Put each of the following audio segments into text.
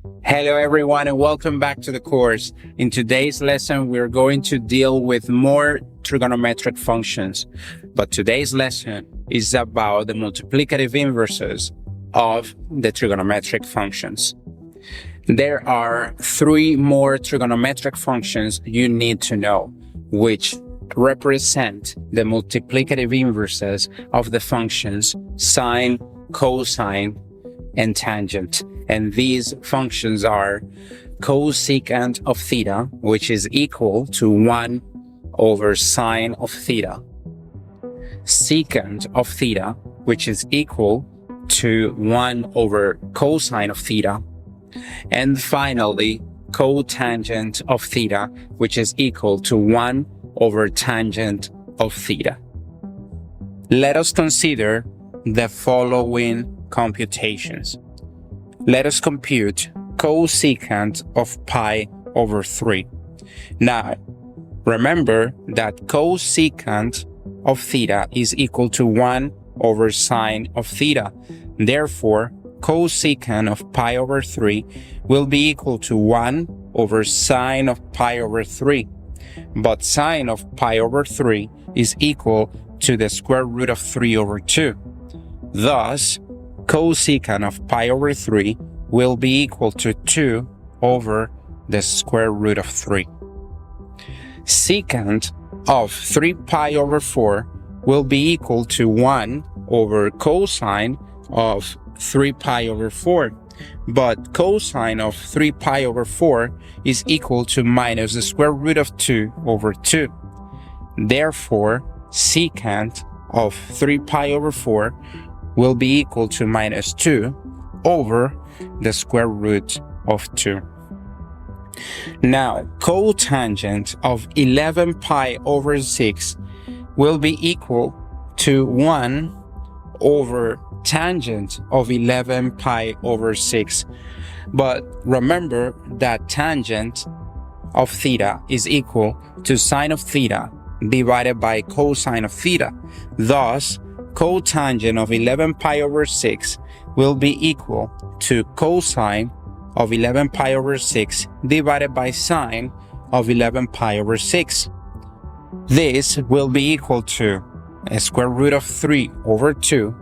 Hello everyone and welcome back to the course. In today's lesson, we're going to deal with more trigonometric functions. But today's lesson is about the multiplicative inverses of the trigonometric functions. There are 3 more trigonometric functions you need to know, which represent the multiplicative inverses of the functions sine, cosine, and tangent. And these functions are cosecant of theta, which is equal to 1 over sine of theta, secant of theta, which is equal to 1 over cosine of theta, and finally cotangent of theta, which is equal to 1 over tangent of theta. Let us consider the following computations. Let us compute cosecant of pi over 3. Now, remember that cosecant of theta is equal to 1 over sine of theta. Therefore, cosecant of pi over 3 will be equal to 1 over sine of pi over 3. But sine of pi over 3 is equal to the square root of 3 over 2. Thus, cosecant of pi over 3 will be equal to 2 over the square root of 3. Secant of 3 pi over 4 will be equal to 1 over cosine of 3 pi over 4. But cosine of 3 pi over 4 is equal to minus the square root of 2 over 2. Therefore, secant of 3 pi over 4 will be equal to minus 2 over the square root of 2. Now, cotangent of 11 pi over 6 will be equal to 1 over tangent of 11 pi over 6. But remember that tangent of theta is equal to sine of theta divided by cosine of theta. Thus, cotangent of 11 pi over 6 will be equal to cosine of 11 pi over 6 divided by sine of 11 pi over 6. This will be equal to a square root of 3 over 2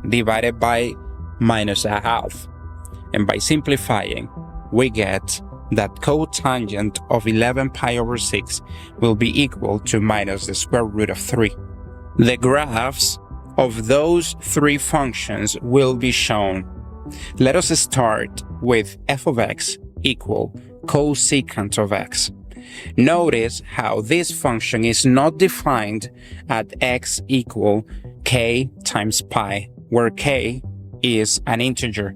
divided by minus a half. And by simplifying, we get that cotangent of 11 pi over 6 will be equal to minus the square root of 3. The graphs of those 3 functions will be shown. Let us start with f of x equal cosecant of x. Notice how this function is not defined at x equal k times pi, where k is an integer.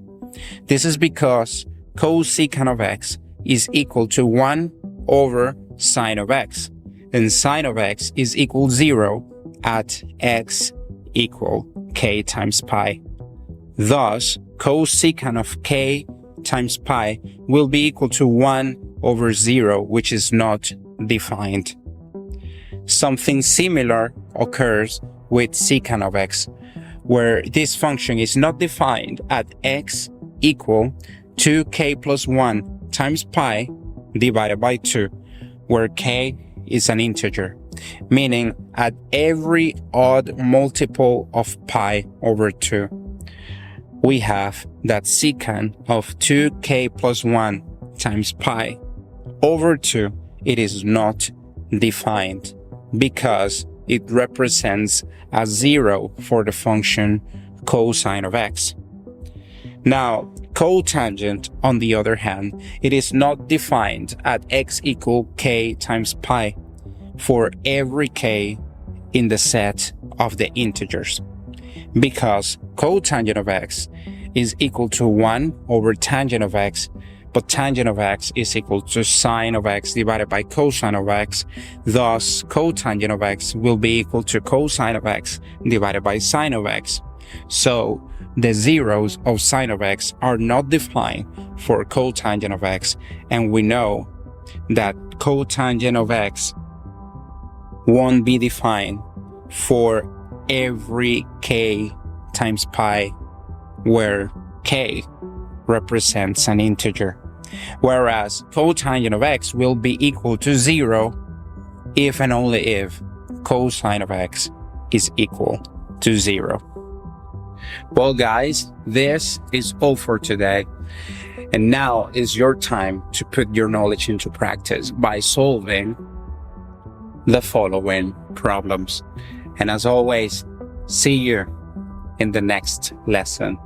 This is because cosecant of x is equal to 1 over sine of x, and sine of x is equal 0 at x equal k times pi. Thus, cosecant of k times pi will be equal to 1 over 0, which is not defined. Something similar occurs with secant of x, where this function is not defined at x equal 2k plus 1 times pi divided by 2, where k is an integer, meaning at every odd multiple of pi over 2. We have that secant of 2k plus 1 times pi over 2, it is not defined because it represents a 0 for the function cosine of x. Now, cotangent, on the other hand, it is not defined at x equal k times pi for every k in the set of the integers, because cotangent of x is equal to 1 over tangent of x, but tangent of x is equal to sine of x divided by cosine of x. Thus, cotangent of x will be equal to cosine of x divided by sine of x. So, the zeros of sine of x are not defined for cotangent of x, and we know that cotangent of x won't be defined for every k times pi, where k represents an integer. whereas cotangent of x will be equal to 0 if and only if cosine of x is equal to 0. Well, guys, this is all for today. And now is your time to put your knowledge into practice by solving the following problems. And as always, see you in the next lesson.